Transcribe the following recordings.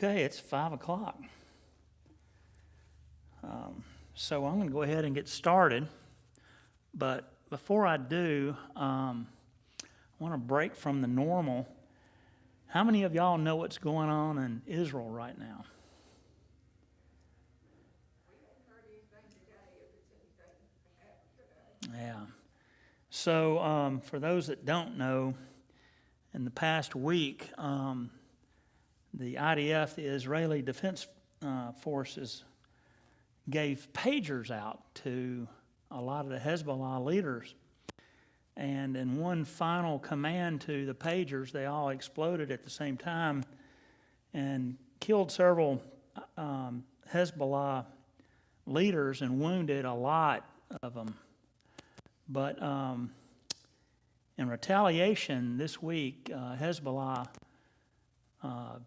Okay, it's 5 o'clock. So I'm going to go ahead and get started. But before I do, I want to break from the normal. How many of y'all know what's going on in Israel right now? Yeah. So for those that don't know, in the past week, the IDF, the Israeli Defense Forces, gave pagers out to a lot of the Hezbollah leaders. And in one final command to the pagers, they all exploded at the same time and killed several Hezbollah leaders and wounded a lot of them. But in retaliation, this week, Hezbollah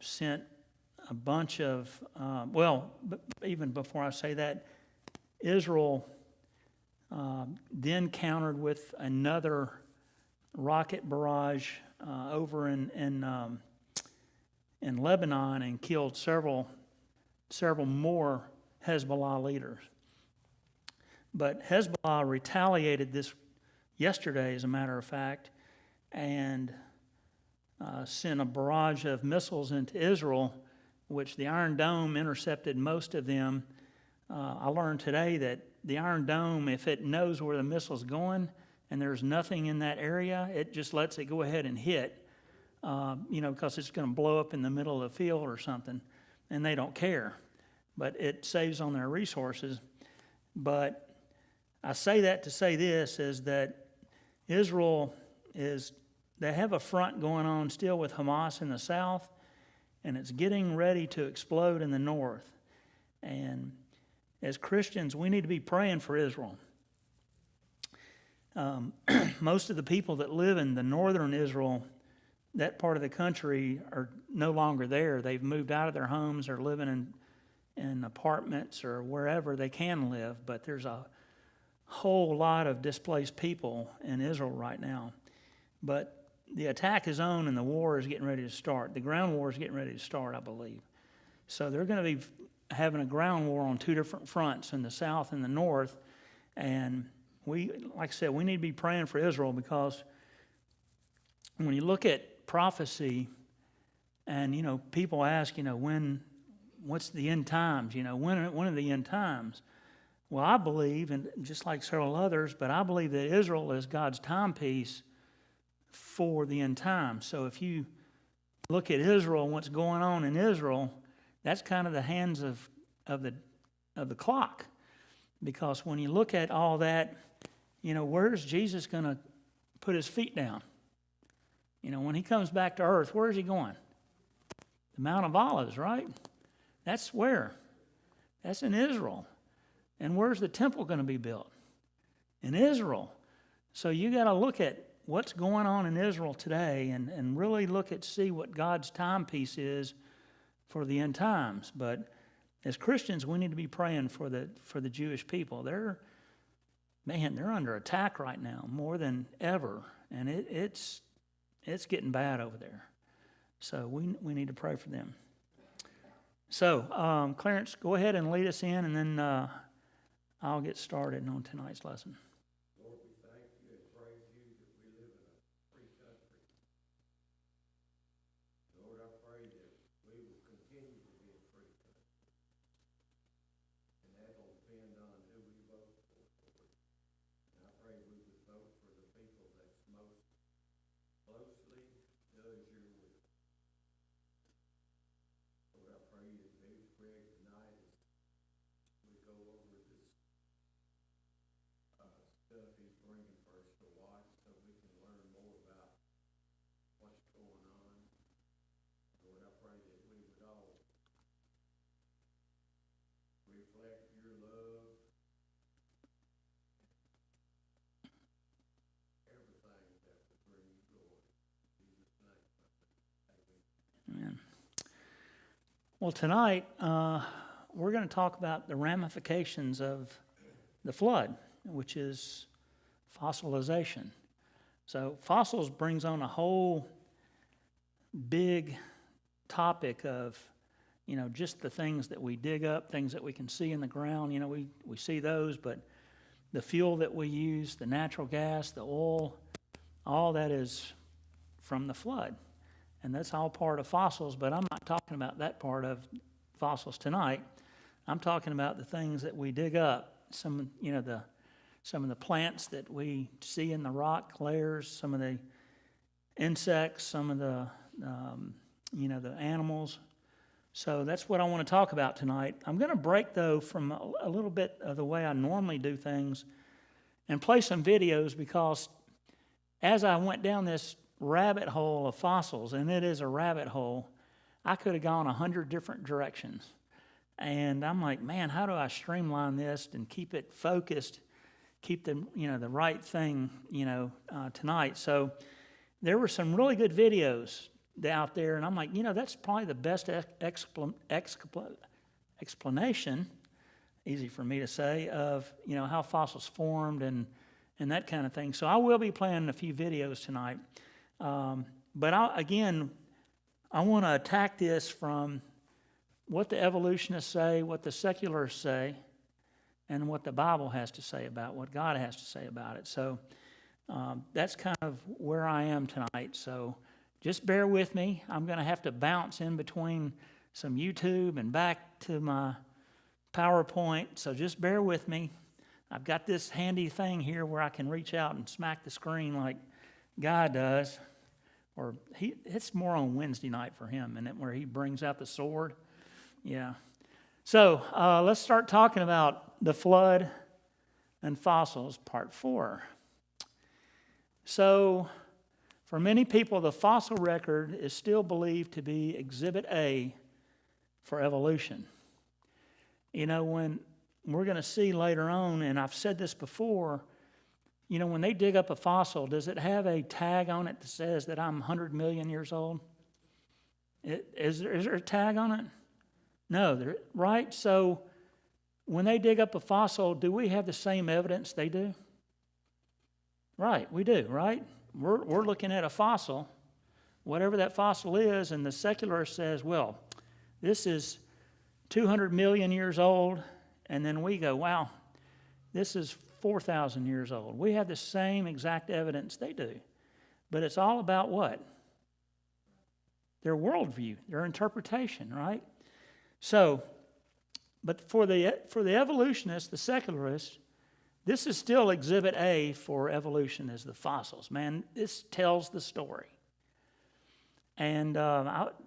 sent a bunch of, even before I say that, Israel then countered with another rocket barrage over in Lebanon and killed several more Hezbollah leaders. But Hezbollah retaliated this yesterday, as a matter of fact, and sent a barrage of missiles into Israel, which the Iron Dome intercepted most of them. I learned today that the Iron Dome, if it knows where the missile's going and there's nothing in that area, it just lets it go ahead and hit, because it's going to blow up in the middle of the field or something, and they don't care. But it saves on their resources. But I say that to say this, is that Israel they have a front going on still with Hamas in the south, and it's getting ready to explode in the north. And as Christians, we need to be praying for Israel. Most of the people that live in the northern Israel, that part of the country, are no longer there. They've moved out of their homes or living in apartments or wherever they can live. But there's a whole lot of displaced people in Israel right now. But the attack is on and the war is getting ready to start. The ground war is getting ready to start, I believe. So they're going to be having a ground war on two different fronts, in the south and the north. And like I said, we need to be praying for Israel, because when you look at prophecy and, people ask, what's the end times? When are the end times? Well, I believe, and just like several others, but I believe that Israel is God's timepiece for the end times. So if you look at Israel and what's going on in Israel, that's kind of the hands of the clock. Because when you look at all that, where's Jesus going to put his feet down? When he comes back to earth, where is he going? The Mount of Olives, right? That's where? That's in Israel. And where's the temple going to be built? In Israel. So you got to look at what's going on in Israel today and really see what God's timepiece is for the end times. But as Christians, we need to be praying for the Jewish people. They're under attack right now more than ever, and it's getting bad over there. So we need to pray for them. So Clarence, go ahead and lead us in, and then I'll get started on tonight's lesson. Lord, we thank you and praise you that we live in a free country. Lord, I pray that we will continue to be a free country. And that will depend on who we vote for, Lord. And I pray we would vote for the people that's most closely does your will. Lord, I pray you to be with Greg tonight as we go over this stuff he's bringing for us to watch, so we can learn more about what's going on. Lord, I pray that we would all reflect your love, everything that would bring you glory. In Jesus' name, amen. Amen. Well, tonight we're going to talk about the ramifications of the flood, which is fossilization. So fossils brings on a whole big topic of just the things that we dig up, things that we can see in the ground, we see those, but the fuel that we use, the natural gas, the oil, all that is from the flood. And that's all part of fossils, but I'm not talking about that part of fossils tonight. I'm talking about the things that we dig up, some of the plants that we see in the rock layers, some of the insects, some of the the animals. So that's what I want to talk about tonight. I'm going to break, though, from a little bit of the way I normally do things and play some videos, because as I went down this rabbit hole of fossils, and it is a rabbit hole, I could have gone 100 different directions. And I'm like, man, how do I streamline this and keep it focused, keep the right thing tonight? So there were some really good videos out there, and I'm like, that's probably the best explanation, easy for me to say, of how fossils formed and that kind of thing. So I will be playing a few videos tonight, but I want to attack this from what the evolutionists say, what the secularists say, and what the Bible has to say about, what God has to say about it. So that's kind of where I am tonight. So just bear with me. I'm going to have to bounce in between some YouTube and back to my PowerPoint. So just bear with me. I've got this handy thing here where I can reach out and smack the screen like God does. Or it's more on Wednesday night for him, and where he brings out the sword. Yeah. So let's start talking about the flood and fossils, part 4. So for many people, the fossil record is still believed to be Exhibit A for evolution. When we're going to see later on, and I've said this before, when they dig up a fossil, does it have a tag on it that says that I'm 100 million years old? Is there a tag on it? No, right? So when they dig up a fossil, do we have the same evidence they do? Right, we do, right? We're looking at a fossil, whatever that fossil is, and the secularist says, well, this is 200 million years old, and then we go, wow, this is 4,000 years old. We have the same exact evidence they do, but it's all about what? Their worldview, their interpretation, right? So, but for the evolutionists, the secularists, this is still Exhibit A for evolution, is the fossils. Man, this tells the story. And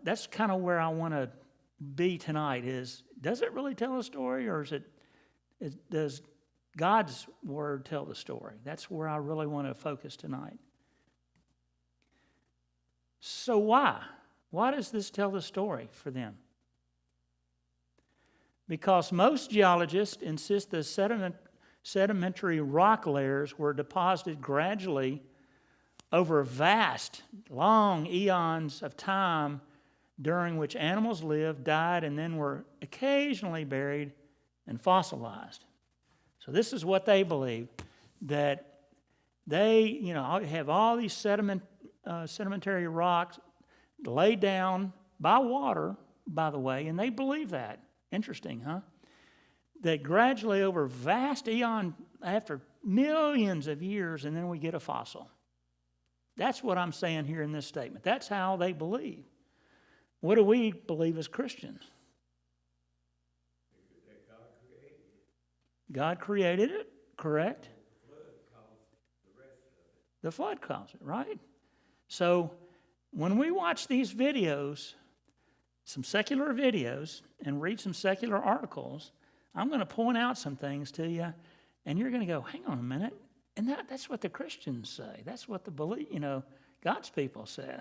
that's kind of where I want to be tonight is, does it really tell a story, or does God's Word tell the story? That's where I really want to focus tonight. So why? Why does this tell the story for them? Because most geologists insist the sedimentary rock layers were deposited gradually over vast, long eons of time, during which animals lived, died, and then were occasionally buried and fossilized. So this is what they believe, that they, have all these sedimentary rocks laid down by water, by the way, and they believe that. Interesting, huh? That gradually over vast eon, after millions of years, and then we get a fossil. That's what I'm saying here in this statement. That's how they believe. What do we believe as Christians? That God created it. God created it, correct? The flood caused the rest of it. The flood caused it, right? So when we watch these videos, some secular videos, and read some secular articles, I'm going to point out some things to you, and you're going to go, hang on a minute. And that's what the Christians say. That's what God's people say.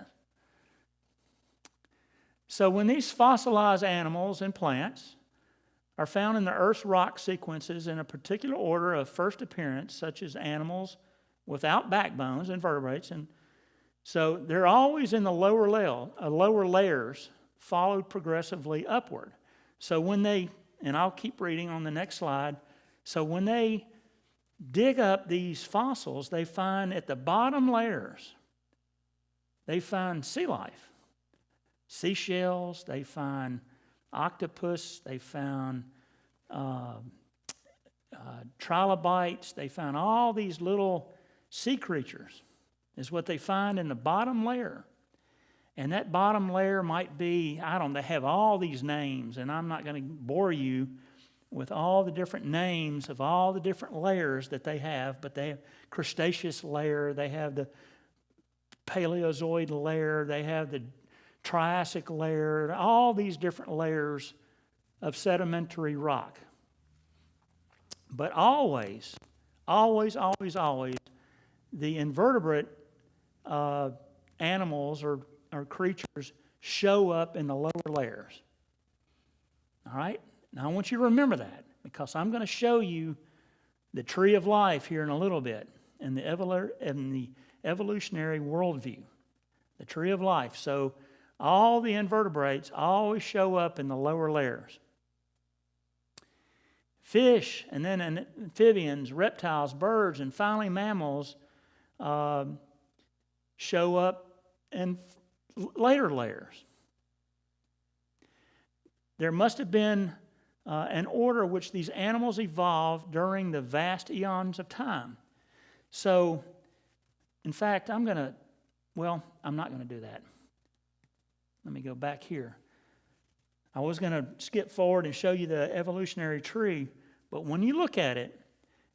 So when these fossilized animals and plants are found in the Earth's rock sequences in a particular order of first appearance, such as animals without backbones, invertebrates, and so they're always in the lower layers, followed progressively upward. So when they, and I'll keep reading on the next slide, so when they dig up these fossils, they find at the bottom layers, they find sea life, seashells, they find octopus, they found trilobites, they found all these little sea creatures is what they find in the bottom layer. And that bottom layer might be, they have all these names, and I'm not going to bore you with all the different names of all the different layers that they have, but they have Cretaceous layer, they have the Paleozoic layer, they have the Triassic layer, all these different layers of sedimentary rock. But always, the invertebrate animals or creatures show up in the lower layers. All right? Now I want you to remember that, because I'm going to show you the tree of life here in a little bit in the evolutionary worldview, the tree of life. So all the invertebrates always show up in the lower layers. Fish, and then amphibians, reptiles, birds, and finally mammals show up in later layers. There must have been an order which these animals evolved during the vast eons of time. So, in fact, I'm not going to do that. Let me go back here. I was going to skip forward and show you the evolutionary tree, but when you look at it,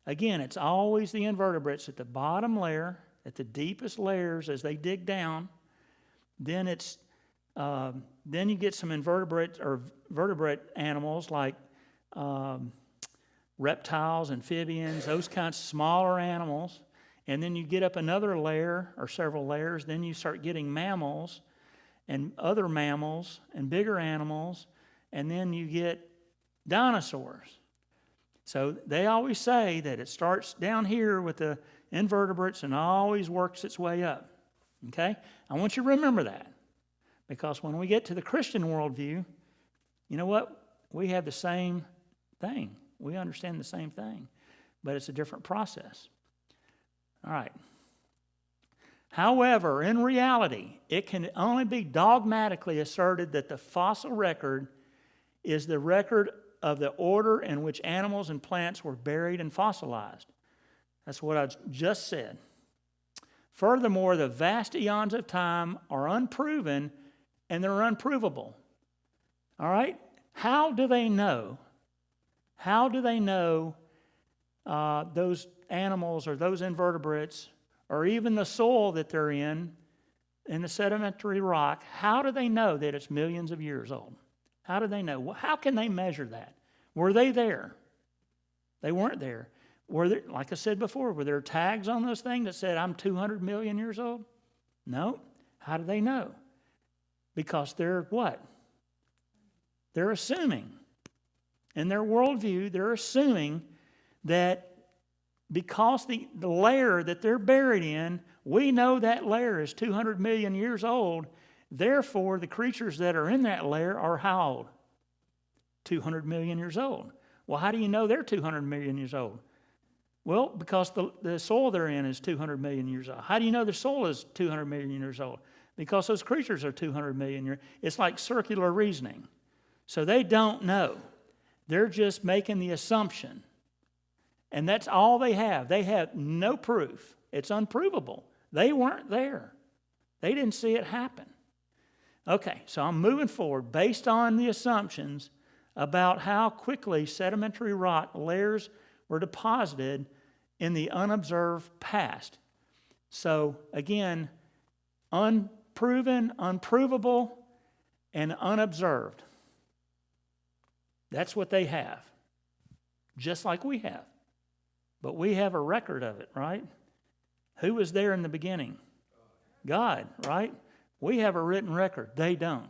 again, it's always the invertebrates at the bottom layer, at the deepest layers as they dig down. Then you get some invertebrate or vertebrate animals like reptiles, amphibians, those kinds of smaller animals. And then you get up another layer or several layers, then you start getting mammals and other mammals and bigger animals, and then you get dinosaurs. So they always say that it starts down here with the invertebrates and always works its way up. Okay? I want you to remember that, because when we get to the Christian worldview, you know what? We have the same thing. We understand the same thing, but it's a different process. All right. However, in reality, it can only be dogmatically asserted that the fossil record is the record of the order in which animals and plants were buried and fossilized. That's what I just said. Furthermore, the vast eons of time are unproven and they're unprovable. All right? How do they know? How do they know those animals or those invertebrates or even the soil that they're in the sedimentary rock? How do they know that it's millions of years old? How do they know? How can they measure that? Were they there? They weren't there. Were there, like I said before, were there tags on those things that said, I'm 200 million years old? No. How do they know? Because they're what? They're assuming. In their worldview, they're assuming that because the layer that they're buried in, we know that layer is 200 million years old. Therefore, the creatures that are in that layer are how old? 200 million years old. Well, how do you know they're 200 million years old? Well, because the soil they're in is 200 million years old. How do you know the soil is 200 million years old? Because those creatures are 200 million years. It's like circular reasoning. So they don't know. They're just making the assumption. And that's all they have. They have no proof. It's unprovable. They weren't there. They didn't see it happen. Okay, so I'm moving forward based on the assumptions about how quickly sedimentary rock layers were deposited in the unobserved past. So again, unproven, unprovable, and unobserved. That's what they have, just like we have. But we have a record of it, right? Who was there in the beginning? God, right? We have a written record. They don't.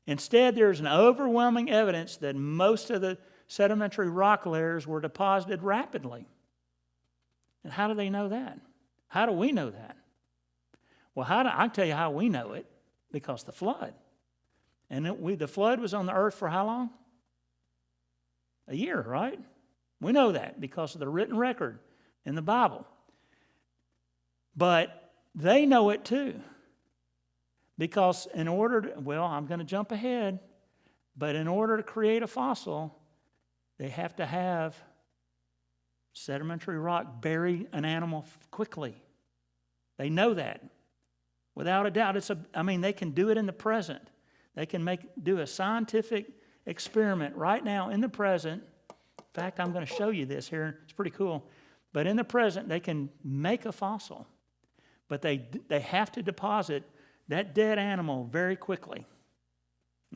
Instead, there's an overwhelming evidence that most of the sedimentary rock layers were deposited rapidly. And how do they know that? How do we know that? Well, I can tell you how we know it, because the flood. And the flood was on the earth for how long? A year, right? We know that because of the written record in the Bible. But they know it too. Because I'm going to jump ahead. But in order to create a fossil, they have to have sedimentary rock bury an animal quickly. They know that. Without a doubt, they can do it in the present. They can do a scientific experiment right now in the present. In fact, I'm going to show you this here. It's pretty cool. But in the present, they can make a fossil. But they have to deposit that dead animal very quickly.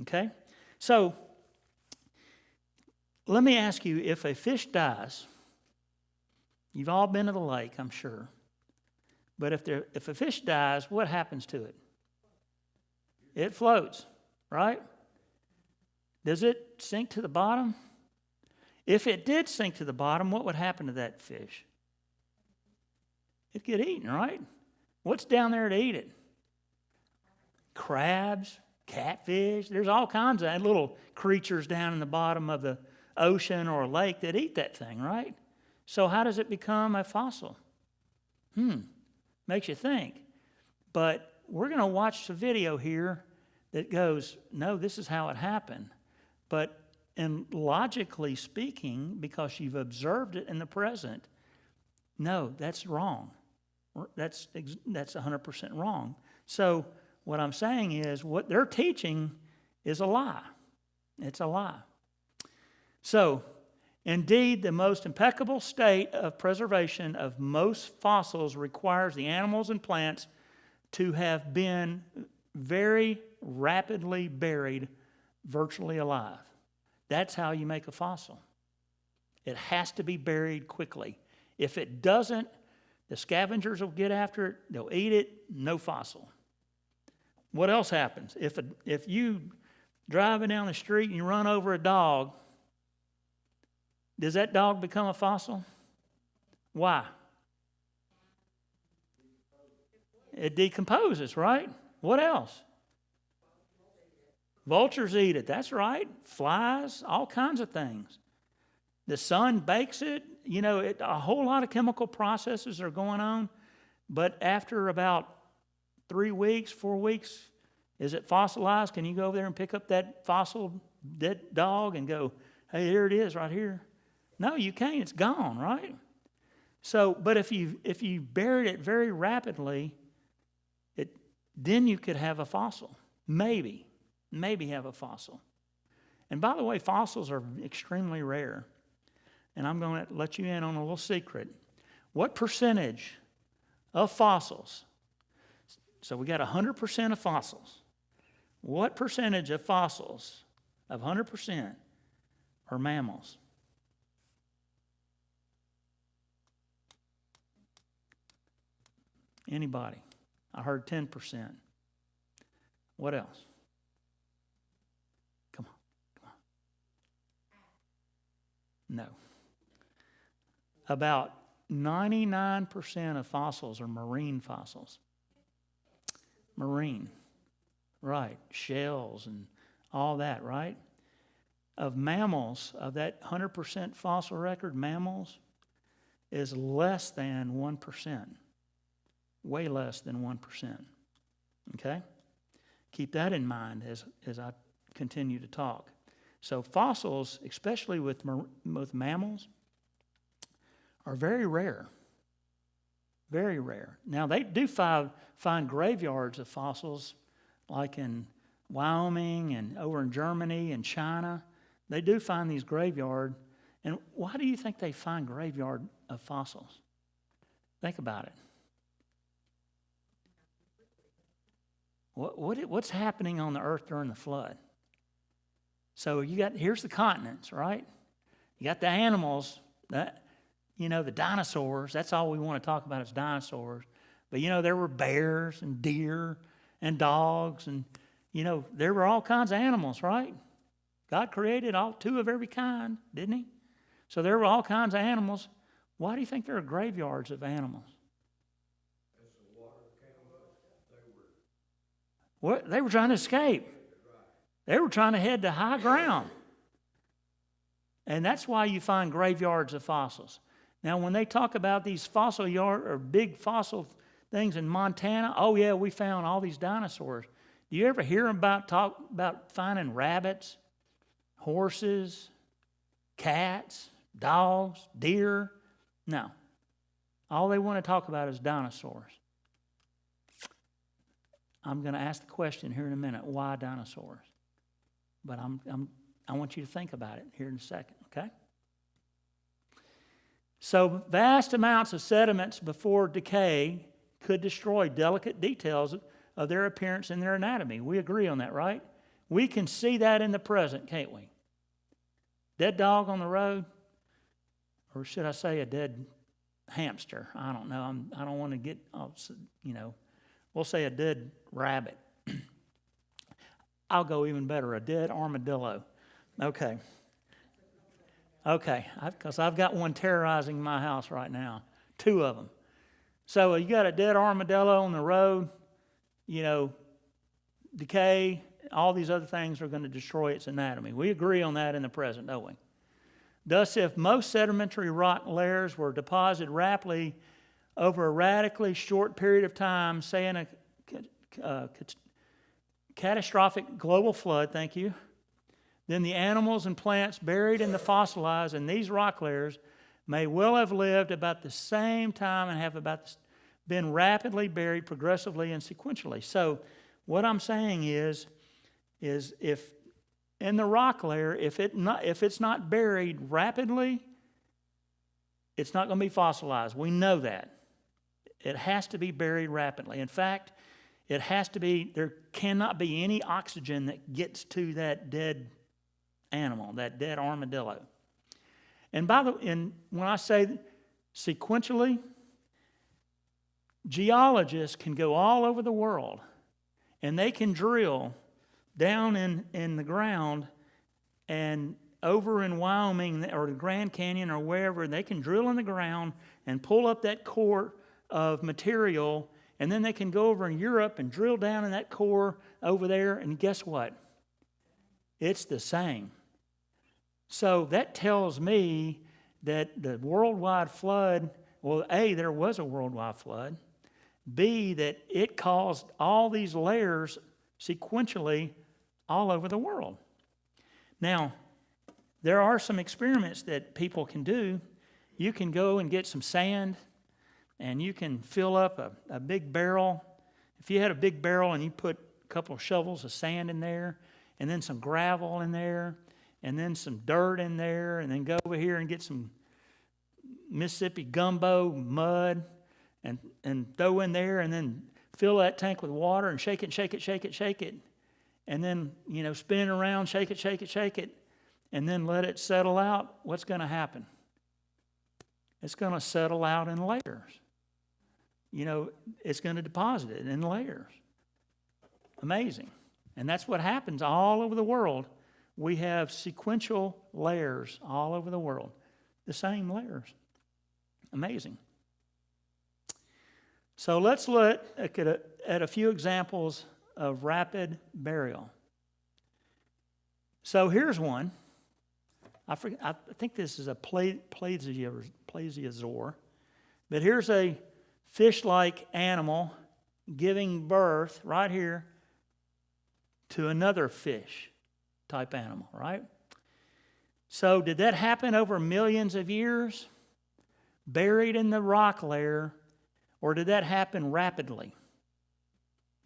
Okay? So, let me ask you, if a fish dies, you've all been to the lake, I'm sure. But if a fish dies, what happens to it? It floats, right? Does it sink to the bottom? If it did sink to the bottom, what would happen to that fish? It'd get eaten, right? What's down there to eat it? Crabs, catfish. There's all kinds of little creatures down in the bottom of the ocean or a lake that eat that thing, right? So how does it become a fossil? Makes you think. But we're going to watch the video here that goes, no, this is how it happened. But logically speaking, because you've observed it in the present, no, that's wrong. That's 100% wrong. So what I'm saying is what they're teaching is a lie. It's a lie. So, indeed, the most impeccable state of preservation of most fossils requires the animals and plants to have been very rapidly buried, virtually alive. That's how you make a fossil. It has to be buried quickly. If it doesn't, the scavengers will get after it, they'll eat it, no fossil. What else happens? If you driving down the street and you run over a dog, does that dog become a fossil? Why? It decomposes, right? What else? Vultures eat it, that's right. Flies, all kinds of things. The sun bakes it. A whole lot of chemical processes are going on. But after about 3 weeks, 4 weeks, is it fossilized? Can you go over there and pick up that fossil dead dog and go, hey, here it is right here? No, you can't. It's gone, right? So, but if you buried it very rapidly, then you could have a fossil. Maybe have a fossil. And by the way, fossils are extremely rare. And I'm going to let you in on a little secret. What percentage of fossils? So we got 100% of fossils. What percentage of fossils, of 100%, are mammals? Anybody? I heard 10%. What else? Come on. No. About 99% of fossils are marine fossils. Marine. Right. Shells and all that, right? Of mammals, of that 100% fossil record, mammals is less than 1%. Way less than 1%. Okay? Keep that in mind as I continue to talk. So fossils, especially with mammals, are very rare. Very rare. Now, they do find graveyards of fossils, like in Wyoming and over in Germany and China. They do find these graveyards. And why do you think they find graveyard of fossils? Think about it. What's happening on the earth during the flood? So here's the continents, right? You got the animals, the dinosaurs. That's all we want to talk about is dinosaurs. But there were bears and deer and dogs and there were all kinds of animals, right? God created two of every kind, didn't he? So there were all kinds of animals. Why do you think there are graveyards of animals? They were trying to escape. They were trying to head to high ground. And that's why you find graveyards of fossils. Now, when they talk about these fossil yard or big fossil things in Montana, oh yeah, we found all these dinosaurs. Do you ever hear about finding rabbits horses, cats, dogs, deer. No. All they want to talk about is dinosaurs. I'm going to ask the question here in a minute, why dinosaurs? But I want you to think about it here in a second, okay? So vast amounts of sediments before decay could destroy delicate details of their appearance and their anatomy. We agree on that, right? We can see that in the present, can't we? Dead dog on the road, or should I say a dead hamster? I don't know. I don't want to get, we'll say a dead rabbit. I'll go even better, a dead armadillo. Okay, because I've got one terrorizing my house right now, 2 of them. So you got a dead armadillo on the road, decay, all these other things are going to destroy its anatomy. We agree on that in the present, don't we? Thus, if most sedimentary rock layers were deposited rapidly over a radically short period of time, say in a catastrophic global flood, thank you, then the animals and plants buried in the fossilized in these rock layers may well have lived about the same time and have been rapidly buried progressively and sequentially. So what I'm saying is if in the rock layer, if it's not buried rapidly, it's not going to be fossilized. We know that. It has to be buried rapidly. In fact, there cannot be any oxygen that gets to that dead animal, that dead armadillo. And when I say sequentially, geologists can go all over the world and they can drill down in the ground and over in Wyoming or the Grand Canyon or wherever, they can drill in the ground and pull up that core of material, and then they can go over in Europe and drill down in that core over there, and guess what? It's the same. So that tells me that the worldwide flood, well, A, there was a worldwide flood. B, that it caused all these layers sequentially all over the world. Now, there are some experiments that people can do. You can go and get some sand, and you can fill up a big barrel. If you had a big barrel and you put a couple of shovels of sand in there, and then some gravel in there, and then some dirt in there, and then go over here and get some Mississippi gumbo mud and throw in there, and then fill that tank with water and shake it, and then, spin it around, shake it, and then let it settle out. What's going to happen? It's going to settle out in layers. It's going to deposit it in layers. Amazing. And that's what happens all over the world. We have sequential layers all over the world. The same layers. Amazing. So let's look at a few examples of rapid burial. So here's one. I think this is a plesiosaur. But here's a fish-like animal giving birth right here to another fish-type animal, right? So did that happen over millions of years, buried in the rock layer, or did that happen rapidly?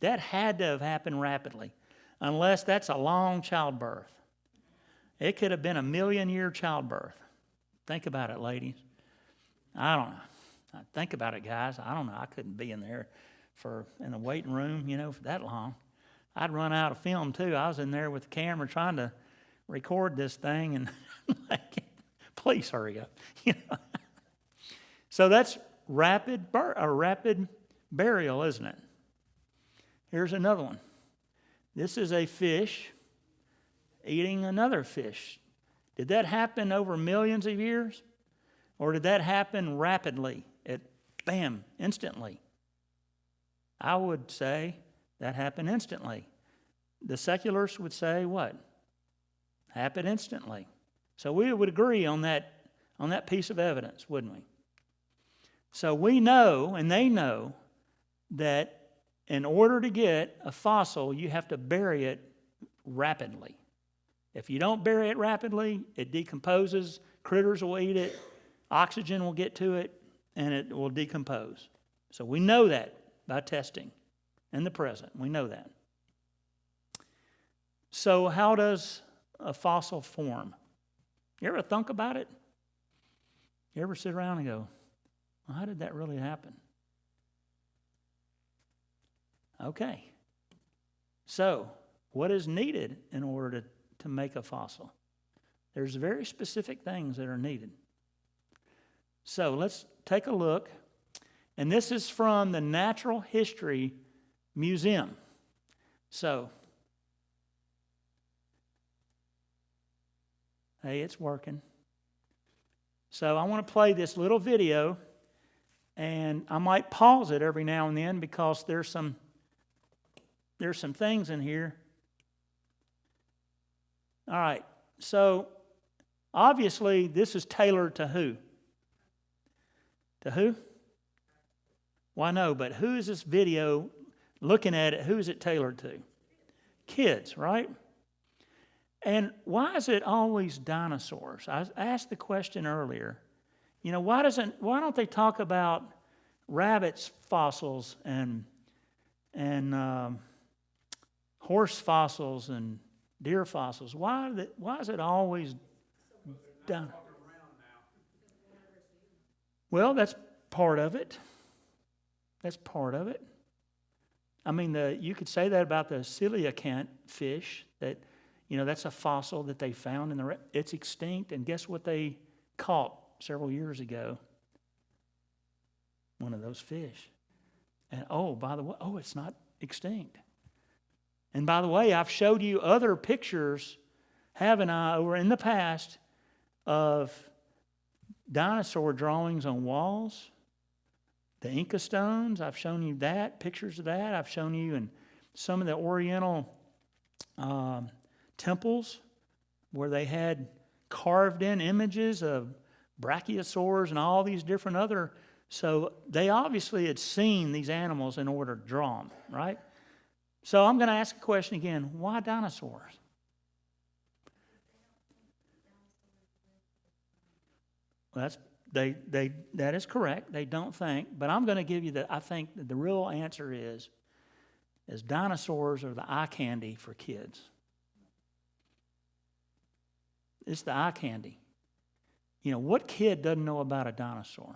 That had to have happened rapidly, unless that's a long childbirth. It could have been a 1,000,000-year childbirth. Think about it, ladies. I don't know. Think about it, guys. I don't know. I couldn't be in there in the waiting room, for that long. I'd run out of film, too. I was in there with the camera trying to record this thing, and please hurry up. So that's rapid burial, isn't it? Here's another one. This is a fish eating another fish. Did that happen over millions of years? Or did that happen rapidly? Bam, instantly. I would say that happened instantly. The secularists would say what? Happened instantly. So we would agree on that piece of evidence, wouldn't we? So we know, and they know, that in order to get a fossil, you have to bury it rapidly. If you don't bury it rapidly, it decomposes, critters will eat it, oxygen will get to it, and it will decompose. So we know that by testing in the present. We know that. So how does a fossil form? You ever think about it? You ever sit around and go, well, how did that really happen? Okay. So, what is needed in order to make a fossil? There's very specific things that are needed. So, let's take a look. And this is from the Natural History Museum. So, hey, it's working. So I want to play this little video, and I might pause it every now and then because there's some things in here. All right, so obviously this is tailored to who? To who? Well, I know, but who is this video, looking at it, who is it tailored to? Kids, right? And why is it always dinosaurs? I asked the question earlier. You know, why don't they talk about rabbits fossils and horse fossils and deer fossils? Why is it always done? Well, that's part of it. That's part of it. I mean, you could say that about the coelacanth fish that. You know, that's a fossil that they found it's extinct, and guess what they caught several years ago? One of those fish. And by the way, it's not extinct. And by the way, I've showed you other pictures, haven't I, over in the past of dinosaur drawings on walls, the Inca stones. I've shown you that, pictures of that. I've shown you in some of the Oriental temples where they had carved in images of brachiosaurs and all these different other. So they obviously had seen these animals in order to draw them, right? So I'm going to ask a question again. Why dinosaurs? Well, that is correct. They don't think. But I'm going to give you I think that the real answer is dinosaurs are the eye candy for kids. It's the eye candy. You know, what kid doesn't know about a dinosaur?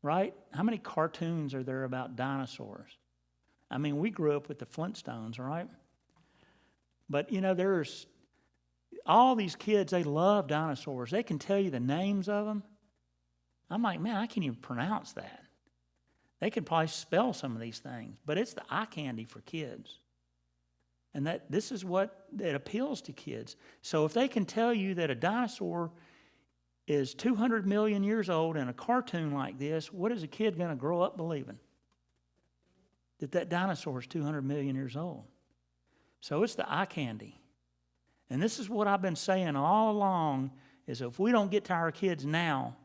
Right? How many cartoons are there about dinosaurs? I mean, we grew up with the Flintstones, right? But, you know, there's all these kids, they love dinosaurs. They can tell you the names of them. I'm like, man, I can't even pronounce that. They could probably spell some of these things, but it's the eye candy for kids. And this is what it appeals to kids. So if they can tell you that a dinosaur is 200 million years old in a cartoon like this, what is a kid going to grow up believing? That dinosaur is 200 million years old. So it's the eye candy. And this is what I've been saying all along, is if we don't get to our kids now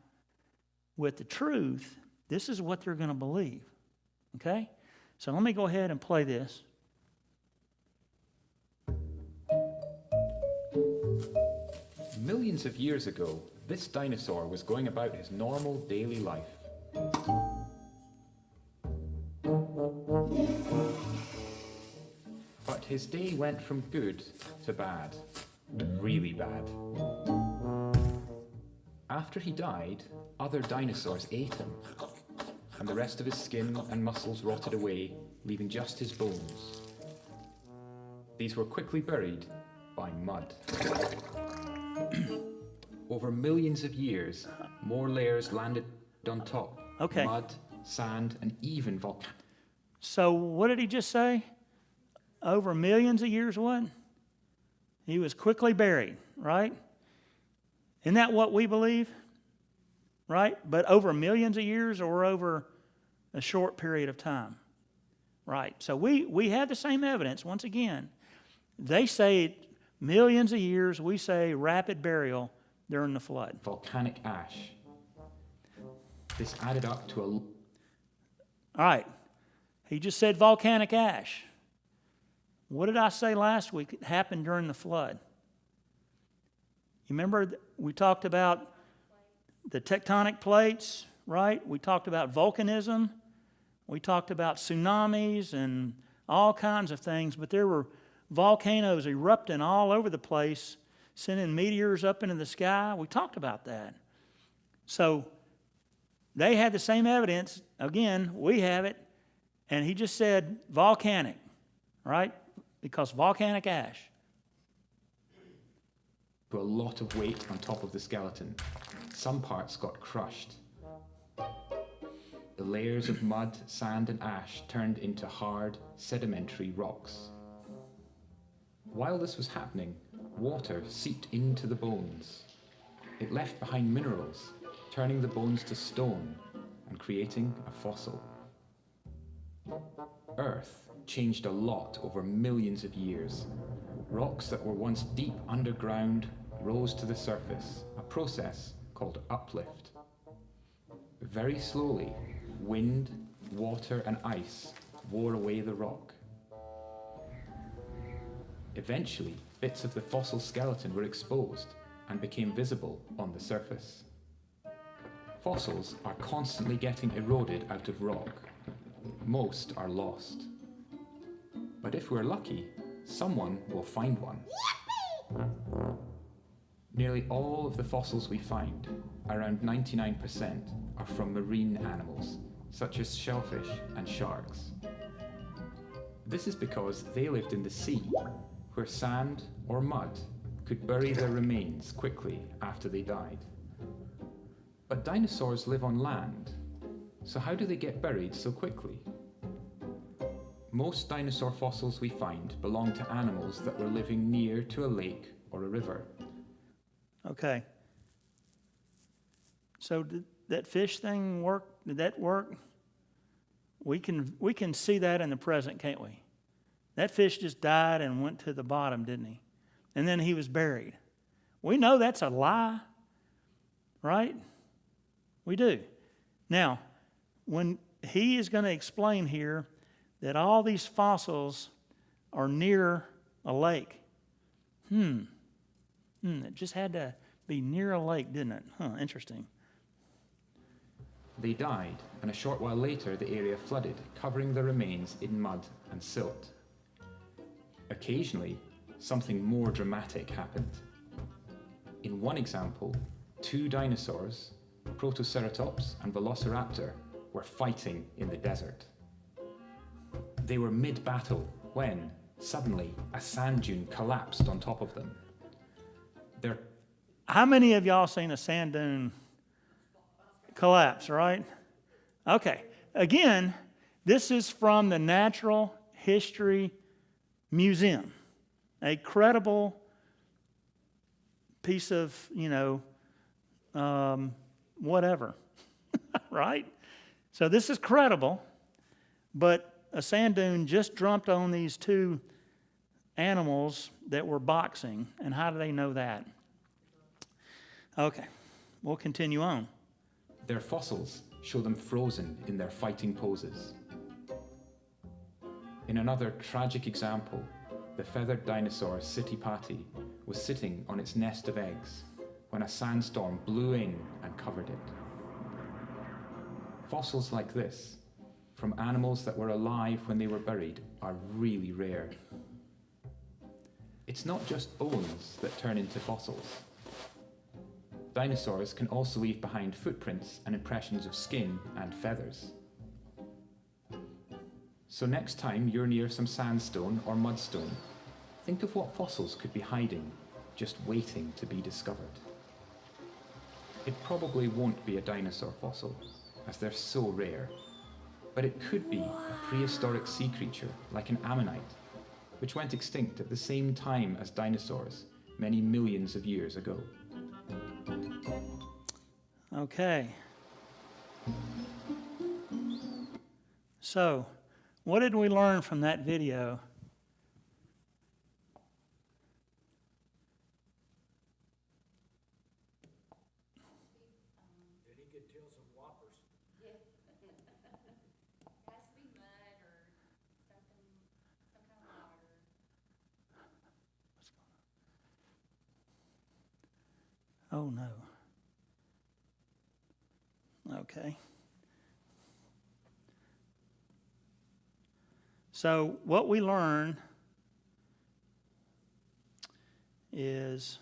with the truth, this is what they're going to believe. Okay? So let me go ahead and play this. Millions of years ago, this dinosaur was going about his normal daily life. But his day went from good to bad, really bad. After he died, other dinosaurs ate him, and the rest of his skin and muscles rotted away, leaving just his bones. These were quickly buried by mud. Over millions of years, more layers landed on top. Okay. Mud, sand, and even volcanoes. So what did he just say? Over millions of years, what? He was quickly buried, right? Isn't that what we believe? Right? But over millions of years or over a short period of time? Right. So we have the same evidence. Once again, they say millions of years, we say rapid burial during the flood. Volcanic ash. This added up to All right. He just said volcanic ash. What did I say last week? It happened during the flood. You remember we talked about the tectonic plates, right? We talked about volcanism. We talked about tsunamis and all kinds of things, but there were volcanoes erupting all over the place, sending meteors up into the sky. We talked about that. So they had the same evidence. Again, we have it. And he just said volcanic, right? Because volcanic ash. Put a lot of weight on top of the skeleton. Some parts got crushed. The layers of mud, sand, and ash turned into hard, sedimentary rocks. While this was happening, water seeped into the bones. It left behind minerals, turning the bones to stone and creating a fossil. Earth changed a lot over millions of years. Rocks that were once deep underground rose to the surface, a process called uplift. Very slowly, wind, water, and ice wore away the rock. Eventually, bits of the fossil skeleton were exposed and became visible on the surface. Fossils are constantly getting eroded out of rock. Most are lost. But if we're lucky, someone will find one. Nearly all of the fossils we find, around 99%, are from marine animals, such as shellfish and sharks. This is because they lived in the sea, where sand or mud could bury their remains quickly after they died. But dinosaurs live on land, so how do they get buried so quickly? Most dinosaur fossils we find belong to animals that were living near to a lake or a river. Okay. So did that fish thing work? Did that work? We can see that in the present, can't we? That fish just died and went to the bottom, didn't he? And then he was buried. We know that's a lie, right? We do. Now, when he is going to explain here that all these fossils are near a lake. It just had to be near a lake, didn't it? Interesting. They died, and a short while later the area flooded, covering the remains in mud and silt. Occasionally, something more dramatic happened. In one example, two dinosaurs, Protoceratops and Velociraptor, were fighting in the desert. They were mid-battle when, suddenly, a sand dune collapsed on top of them. How many of y'all seen a sand dune collapse, right? Okay. Again, this is from the Natural History Museum. A credible piece of, whatever, right? So this is credible, but a sand dune just jumped on these two animals that were boxing, and how do they know that? Okay, we'll continue on. Their fossils show them frozen in their fighting poses. In another tragic example, the feathered dinosaur Sittipati was sitting on its nest of eggs when a sandstorm blew in and covered it. Fossils like this, from animals that were alive when they were buried, are really rare. It's not just bones that turn into fossils. Dinosaurs can also leave behind footprints and impressions of skin and feathers. So next time you're near some sandstone or mudstone, think of what fossils could be hiding, just waiting to be discovered. It probably won't be a dinosaur fossil, as they're so rare, but it could be a prehistoric sea creature like an ammonite, which went extinct at the same time as dinosaurs many millions of years ago. Okay. So, what did we learn from that video? Did he get tails of whoppers? Yeah. Has to be mud or something, some kind of water. Oh, no. Okay. So what we learn is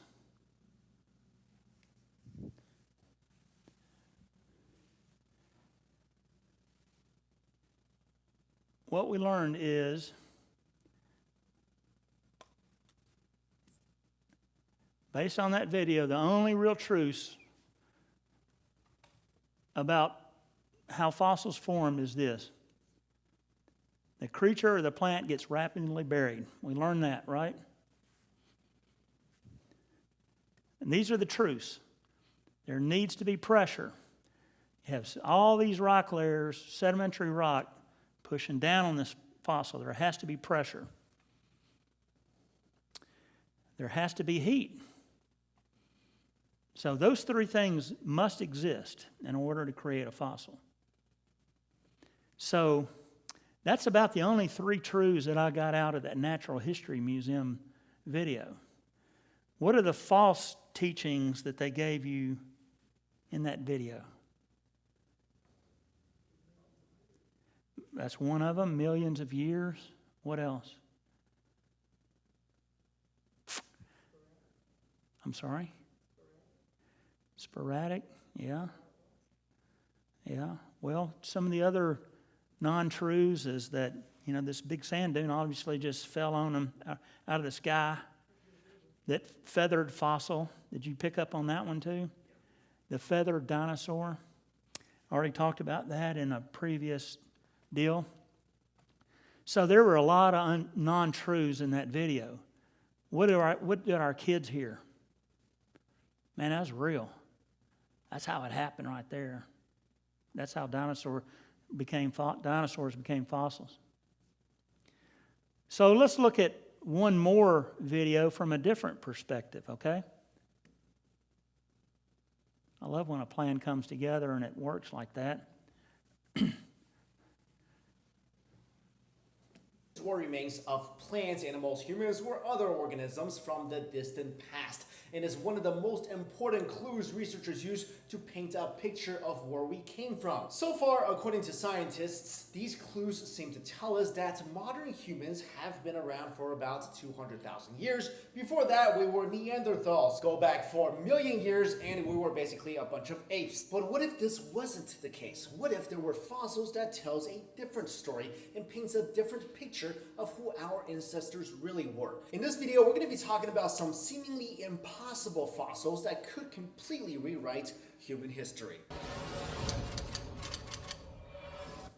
based on that video, the only real truths about how fossils form is this. The creature or the plant gets rapidly buried. We learned that, right? And these are the truths. There needs to be pressure. You have all these rock layers, sedimentary rock, pushing down on this fossil. There has to be pressure. There has to be heat. So those three things must exist in order to create a fossil. So that's about the only three truths that I got out of that Natural History Museum video. What are the false teachings that they gave you in that video? That's one of them, millions of years. What else? I'm sorry? Sporadic, yeah. Yeah, well, some of the other non-truths is that, this big sand dune obviously just fell on them out of the sky. That feathered fossil, did you pick up on that one too? The feathered dinosaur. I already talked about that in a previous deal. So there were a lot of non-truths in that video. What did our kids hear? Man, that was real. That's how it happened right there. That's how dinosaurs became fossils. So let's look at one more video from a different perspective, okay? I love when a plan comes together and it works like that. Were remains of plants, animals, humans, or other organisms from the distant past, and is one of the most important clues researchers use to paint a picture of where we came from. So far, according to scientists, these clues seem to tell us that modern humans have been around for about 200,000 years. Before that, we were Neanderthals. Go back 4 million years and we were basically a bunch of apes. But what if this wasn't the case? What if there were fossils that tells a different story and paints a different picture of who our ancestors really were? In this video, we're going to be talking about some seemingly impossible fossils that could completely rewrite human history.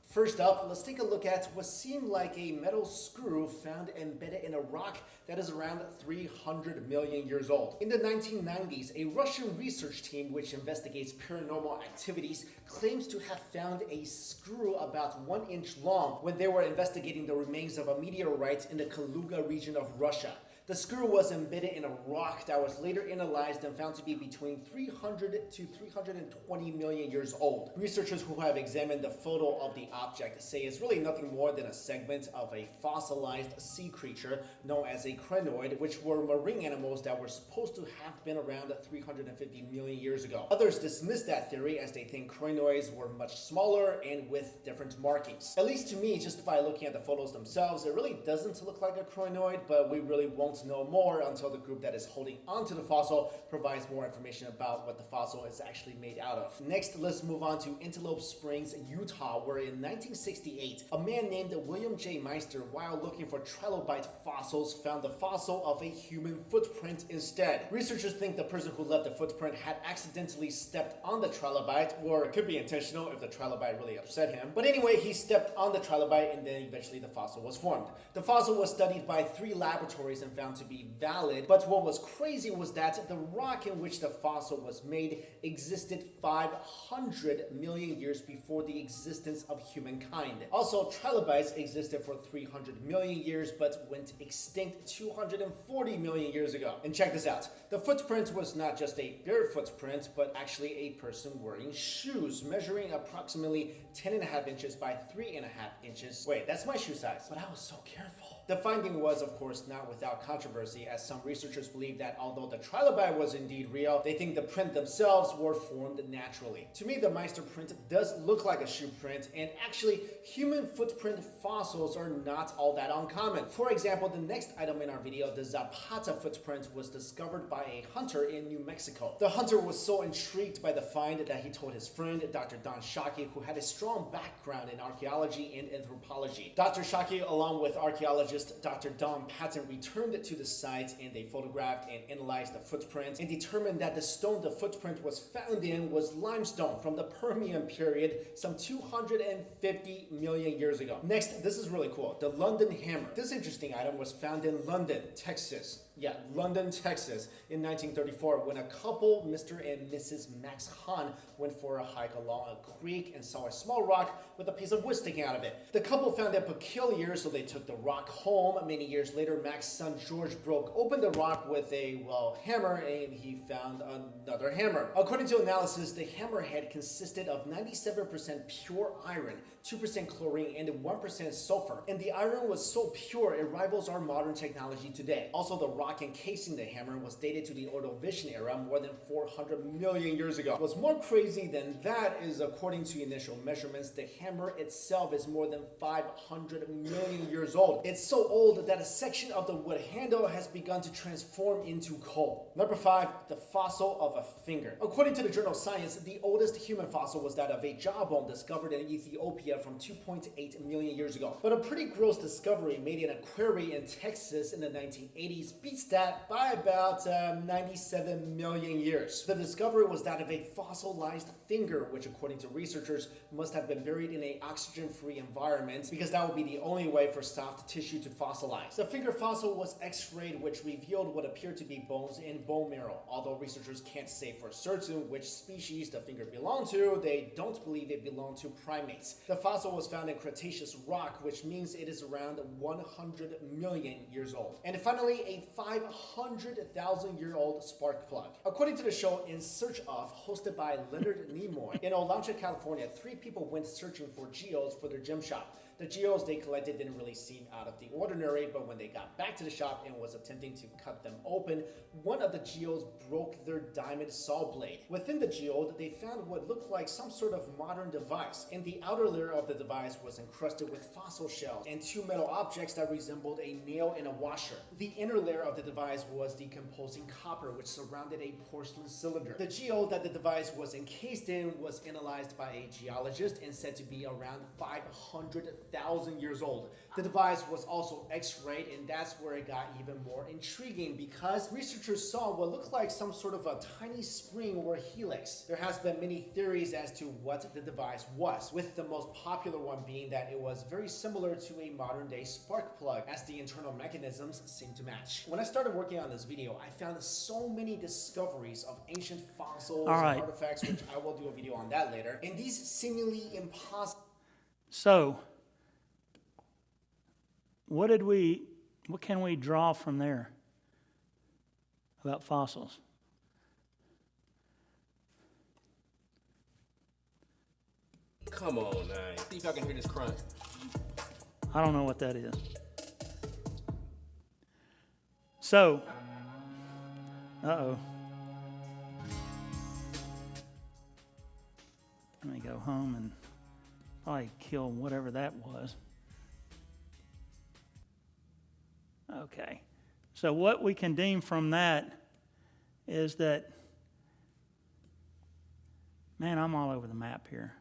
First up, let's take a look at what seemed like a metal screw found embedded in a rock that is around 300 million years old. In the 1990s, a Russian research team which investigates paranormal activities claims to have found a screw about 1 inch long when they were investigating the remains of a meteorite in the Kaluga region of Russia. The screw was embedded in a rock that was later analyzed and found to be between 300 to 320 million years old. Researchers who have examined the photo of the object say it's really nothing more than a segment of a fossilized sea creature known as a crinoid, which were marine animals that were supposed to have been around 350 million years ago. Others dismiss that theory as they think crinoids were much smaller and with different markings. At least to me, just by looking at the photos themselves, it really doesn't look like a crinoid, but we really won't know more until the group that is holding onto the fossil provides more information about what the fossil is actually made out of. Next, let's move on to Antelope Springs, Utah, where in 1968, a man named William J. Meister, while looking for trilobite fossils, found the fossil of a human footprint instead. Researchers think the person who left the footprint had accidentally stepped on the trilobite, or it could be intentional if the trilobite really upset him. But anyway, he stepped on the trilobite and then eventually the fossil was formed. The fossil was studied by 3 laboratories and found to be valid, but what was crazy was that the rock in which the fossil was made existed 500 million years before the existence of humankind. Also, trilobites existed for 300 million years but went extinct 240 million years ago. And check this out. The footprint was not just a bare footprint, but actually a person wearing shoes, measuring approximately 10.5 inches by 3.5 inches. Wait, that's my shoe size, but I was so careful. The finding was, of course, not without controversy, as some researchers believe that although the trilobite was indeed real, they think the print themselves were formed naturally. To me, the Meister print does look like a shoe print, and actually, human footprint fossils are not all that uncommon. For example, the next item in our video, the Zapata footprint, was discovered by a hunter in New Mexico. The hunter was so intrigued by the find that he told his friend, Dr. Don Shockey, who had a strong background in archaeology and anthropology. Dr. Shockey, along with archaeologist Dr. Don Patton, returned to the site, and they photographed and analyzed the footprint and determined that the stone the footprint was found in was limestone from the Permian period, some 250 million years ago. Next, this is really cool, the London hammer. This interesting item was found in London, Texas. Yeah, London, Texas, in 1934, when a couple, Mr. and Mrs. Max Hahn, went for a hike along a creek and saw a small rock with a piece of wood sticking out of it. The couple found it peculiar, so they took the rock home. Many years later, Max's son George broke open the rock with a, hammer, and he found another hammer. According to analysis, the hammerhead consisted of 97% pure iron, 2% chlorine, and 1% sulfur. And the iron was so pure, it rivals our modern technology today. Also, the rock encasing the hammer was dated to the Ordovician era, more than 400 million years ago. What's more crazy than that is, according to initial measurements, the hammer itself is more than 500 million years old. It's so old that a section of the wood handle has begun to transform into coal. Number 5, the fossil of a finger. According to the journal Science, the oldest human fossil was that of a jawbone discovered in Ethiopia from 2.8 million years ago. But a pretty gross discovery made in a quarry in Texas in the 1980s beats that by about 97 million years. The discovery was that of a fossilized finger, which according to researchers must have been buried in an oxygen-free environment, because that would be the only way for soft tissue to fossilize. The finger fossil was x-rayed, which revealed what appeared to be bones and bone marrow. Although researchers can't say for certain which species the finger belonged to, they don't believe it belonged to primates. The fossil was found in Cretaceous rock, which means it is around 100 million years old. And finally, a 500,000-year-old spark plug. According to the show In Search Of, hosted by Leonard Nimoy, in Olancha, California, 3 people went searching for geodes for their gym shop. The geodes they collected didn't really seem out of the ordinary, but when they got back to the shop and was attempting to cut them open, one of the geodes broke their diamond saw blade. Within the geode, they found what looked like some sort of modern device, and the outer layer of the device was encrusted with fossil shells and 2 metal objects that resembled a nail and a washer. The inner layer of the device was decomposing copper, which surrounded a porcelain cylinder. The geode that the device was encased in was analyzed by a geologist and said to be around 500,000 years old. The device was also x-rayed, and that's where it got even more intriguing, because researchers saw what looked like some sort of a tiny spring or helix. There has been many theories as to what the device was, with the most popular one being that it was very similar to a modern day spark plug, as the internal mechanisms seem to match. When I started working on this video, I found so many discoveries of ancient fossils and artifacts, which I will do a video on that later, and these seemingly impossible. So, what can we draw from there about fossils? Come on, man. See if y'all can hear this crunch. I don't know what that is. So, let me go home and probably kill whatever that was. Okay. So what we can deem from that is that, man, I'm all over the map here.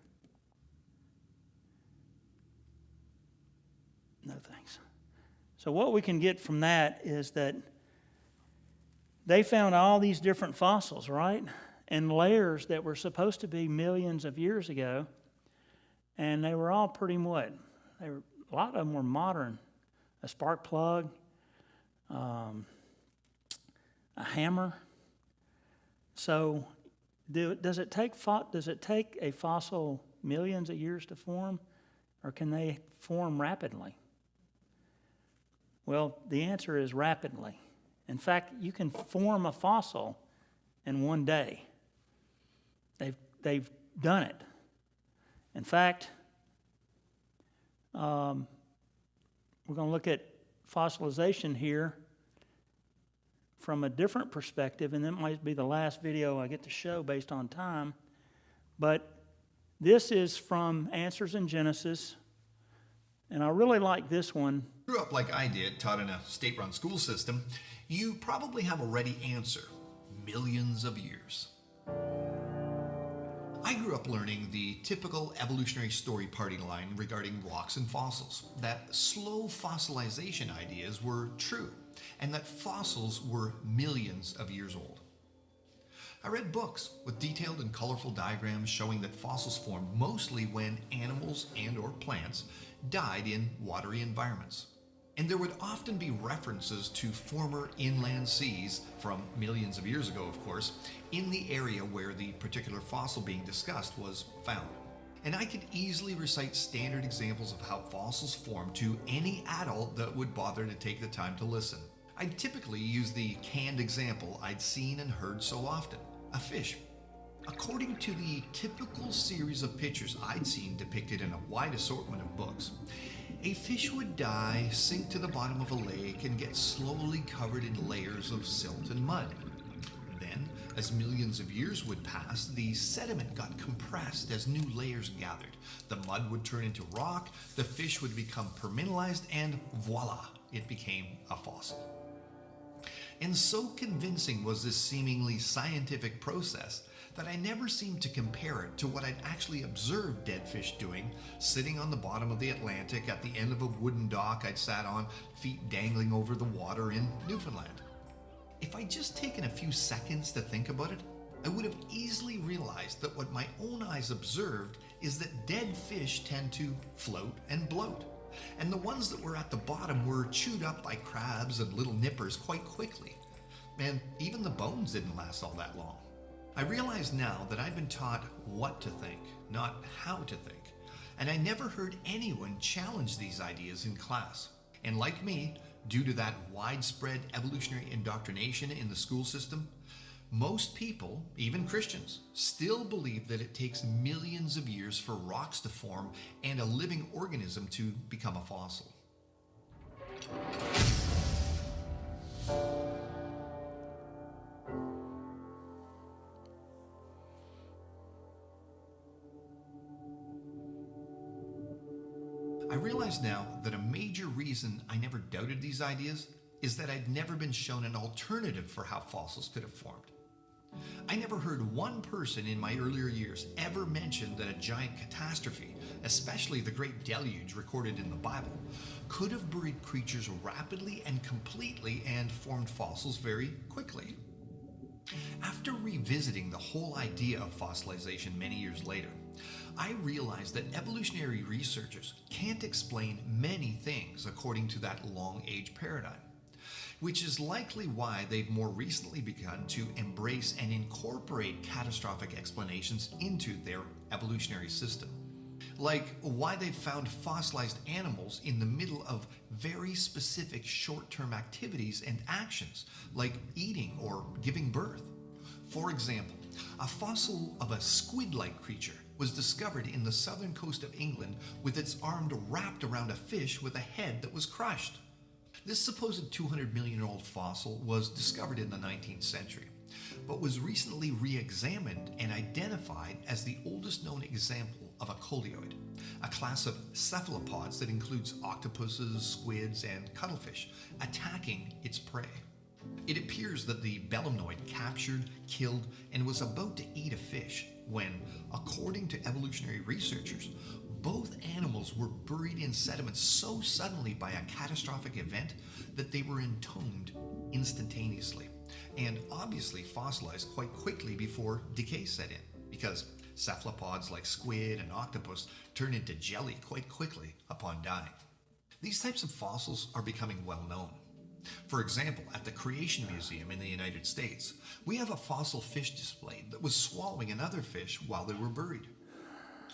No thanks. So what we can get from that is that they found all these different fossils, right? And layers that were supposed to be millions of years ago, and they were all pretty what? A lot of them were modern. A spark plug, a hammer. So does it take a fossil millions of years to form, or can they form rapidly? Well, the answer is rapidly. In fact, you can form a fossil in one day. They've done it. In fact, we're going to look at fossilization here from a different perspective, and that might be the last video I get to show based on time. But this is from Answers in Genesis, and I really like this one. Grew up like I did, taught in a state-run school system, you probably have a ready answer. Millions of years. I grew up learning the typical evolutionary story party line regarding rocks and fossils, that slow fossilization ideas were true, and that fossils were millions of years old. I read books with detailed and colorful diagrams showing that fossils formed mostly when animals and or plants died in watery environments. And there would often be references to former inland seas from millions of years ago, of course, in the area where the particular fossil being discussed was found. And I could easily recite standard examples of how fossils form to any adult that would bother to take the time to listen. I'd typically use the canned example I'd seen and heard so often, a fish. According to the typical series of pictures I'd seen depicted in a wide assortment of books, a fish would die, sink to the bottom of a lake, and get slowly covered in layers of silt and mud. Then, as millions of years would pass, the sediment got compressed as new layers gathered. The mud would turn into rock, the fish would become permineralized, and voila, it became a fossil. And so convincing was this seemingly scientific process that I never seemed to compare it to what I'd actually observed dead fish doing, sitting on the bottom of the Atlantic at the end of a wooden dock I'd sat on, feet dangling over the water in Newfoundland. If I'd just taken a few seconds to think about it, I would have easily realized that what my own eyes observed is that dead fish tend to float and bloat, and the ones that were at the bottom were chewed up by crabs and little nippers quite quickly, and even the bones didn't last all that long. I realize now that I'd been taught what to think, not how to think, and I never heard anyone challenge these ideas in class. And like me, due to that widespread evolutionary indoctrination in the school system, most people, even Christians, still believe that it takes millions of years for rocks to form and a living organism to become a fossil. I realize now that a major reason I never doubted these ideas is that I'd never been shown an alternative for how fossils could have formed. I never heard one person in my earlier years ever mention that a giant catastrophe, especially the Great Deluge recorded in the Bible, could have buried creatures rapidly and completely and formed fossils very quickly. After revisiting the whole idea of fossilization many years later, I realized that evolutionary researchers can't explain many things according to that long age paradigm, which is likely why they've more recently begun to embrace and incorporate catastrophic explanations into their evolutionary system. Like why they've found fossilized animals in the middle of very specific short-term activities and actions, like eating or giving birth. For example, a fossil of a squid-like creature was discovered in the southern coast of England with its arm wrapped around a fish with a head that was crushed. This supposed 200 million year old fossil was discovered in the 19th century, but was recently re-examined and identified as the oldest known example of a coleoid, a class of cephalopods that includes octopuses, squids, and cuttlefish, attacking its prey. It appears that the belemnoid captured, killed, and was about to eat a fish when, according to evolutionary researchers, both animals were buried in sediment so suddenly by a catastrophic event that they were entombed instantaneously, and obviously fossilized quite quickly before decay set in, because cephalopods like squid and octopus turn into jelly quite quickly upon dying. These types of fossils are becoming well known. For example, at the Creation Museum in the United States, we have a fossil fish displayed that was swallowing another fish while they were buried.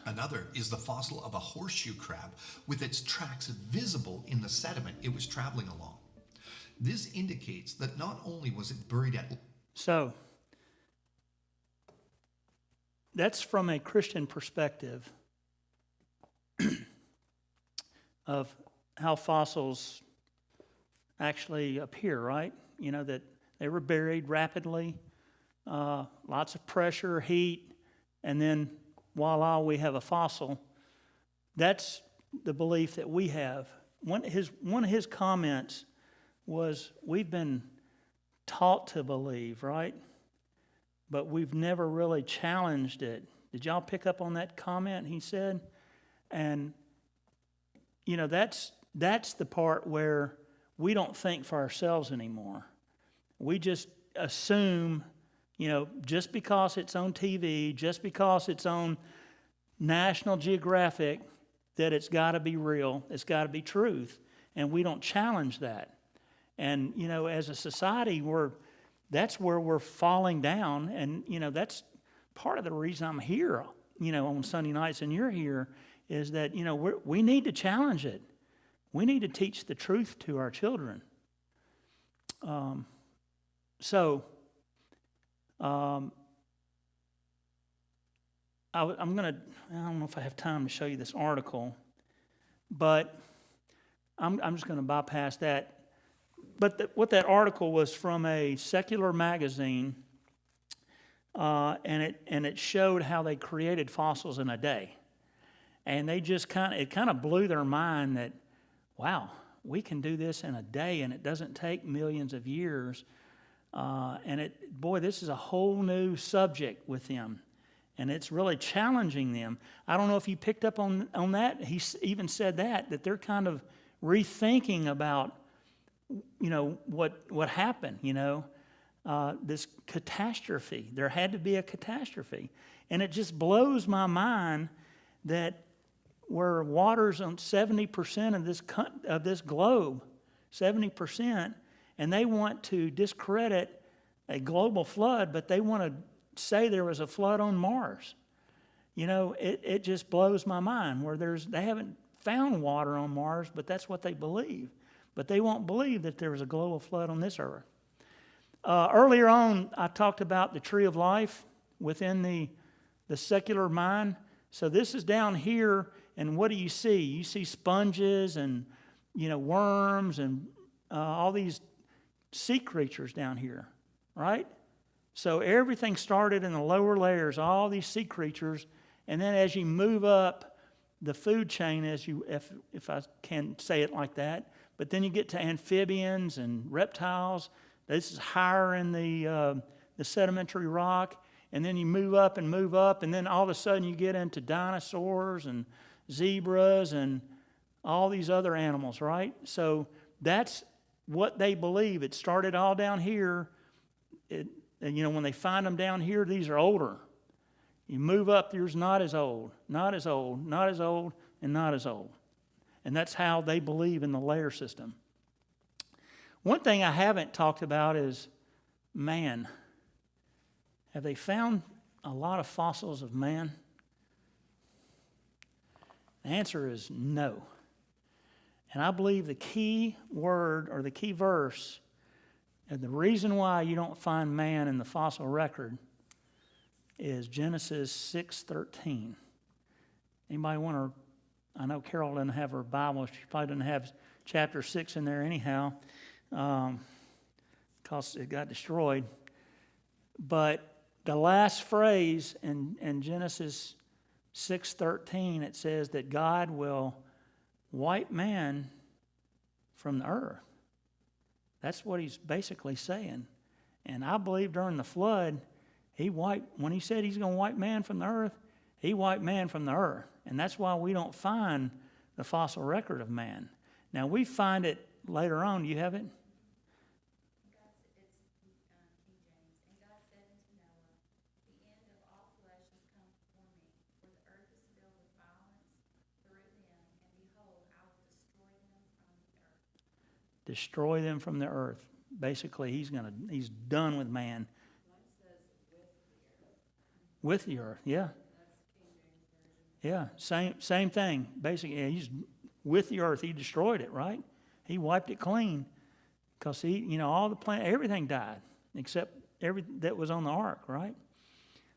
Another is the fossil of a horseshoe crab with its tracks visible in the sediment it was traveling along. This indicates that not only was it buried at... So, that's from a Christian perspective of how fossils actually appear, right? You know, that they were buried rapidly, lots of pressure, heat, and then voila, we have a fossil. That's the belief that we have. One of his comments was, we've been taught to believe, right? But we've never really challenged it. Did y'all pick up on that comment he said? And, you know, that's the part where we don't think for ourselves anymore. We just assume, you know, just because it's on TV, just because it's on National Geographic, that it's got to be real, it's got to be truth. And we don't challenge that. And, you know, as a society, that's where we're falling down. And, you know, that's part of the reason I'm here, you know, on Sunday nights and you're here, is that, you know, we need to challenge it. We need to teach the truth to our children. I don't know if I have time to show you this article, but I'm just going to bypass that. But what that article was from a secular magazine, and it showed how they created fossils in a day. And they just it kind of blew their mind that, wow, we can do this in a day and it doesn't take millions of years. This is a whole new subject with them. And it's really challenging them. I don't know if you picked up on that. He even said that they're kind of rethinking about, you know, what happened, you know, this catastrophe. There had to be a catastrophe. And it just blows my mind that where water's on 70% of this globe, 70%, and they want to discredit a global flood, but they want to say there was a flood on Mars. You know, it just blows my mind where they haven't found water on Mars, but that's what they believe. But they won't believe that there was a global flood on this earth. Earlier on, I talked about the tree of life within the secular mind. So this is down here, and what do you see? You see sponges and, you know, worms and all these sea creatures down here, right? So everything started in the lower layers, all these sea creatures, and then as you move up the food chain, if I can say it like that, but then you get to amphibians and reptiles. This is higher in the sedimentary rock, and then you move up, and then all of a sudden you get into dinosaurs and zebras and all these other animals, right? So that's what they believe. It started all down here. You know, when they find them down here, these are older. You move up, there's not as old, not as old, not as old, and not as old. And that's how they believe in the layer system. One thing I haven't talked about is man. Have they found a lot of fossils of man? The answer is no. And I believe the key word or the key verse, and the reason why you don't find man in the fossil record, is Genesis 6:13. Anybody want to? I know Carol doesn't have her Bible. She probably doesn't have chapter 6 in there anyhow, because it got destroyed. But the last phrase in Genesis 6:13, it says that God will wipe man from the earth. That's what he's basically saying. And I believe during the flood, when he said he's going to wipe man from the earth, he wiped man from the earth. And that's why we don't find the fossil record of man. Now, we find it later on. Do you have it? Destroy them from the earth. Basically, he's done with man. With the earth, yeah. Yeah, same thing. Basically, yeah, he's with the earth. He destroyed it, right? He wiped it clean because all the plant, everything died except everything that was on the ark, right?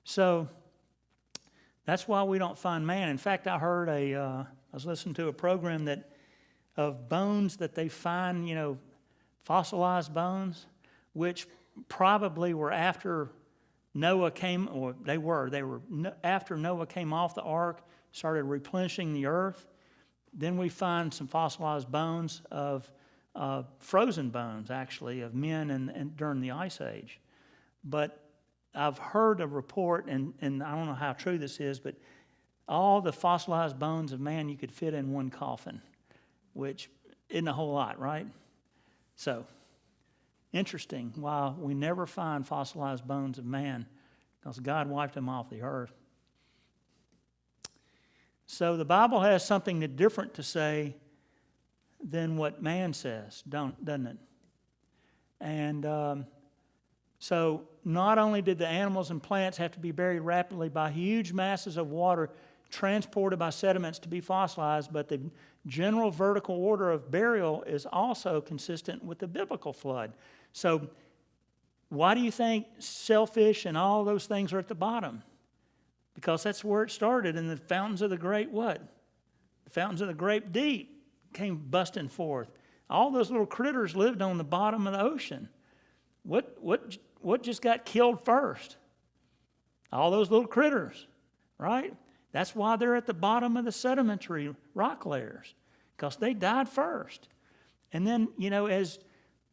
So that's why we don't find man. In fact, I heard I was listening to a program of bones that they find, fossilized bones, which probably were after Noah came, or they were after Noah came off the ark, started replenishing the earth. Then we find some fossilized bones of frozen bones, actually, of men and during the Ice Age. But I've heard a report, and I don't know how true this is, but all the fossilized bones of man you could fit in one coffin, which isn't a whole lot, right? So, interesting. While we never find fossilized bones of man, because God wiped them off the earth. So the Bible has something different to say than what man says, doesn't it? And so not only did the animals and plants have to be buried rapidly by huge masses of water transported by sediments to be fossilized, but the general vertical order of burial is also consistent with the biblical flood. So why do you think shellfish and all those things are at the bottom? Because that's where it started in the fountains of the great what? The fountains of the great deep came busting forth. All those little critters lived on the bottom of the ocean. What just got killed first? All those little critters, right? That's why they're at the bottom of the sedimentary rock layers, because they died first. And then, as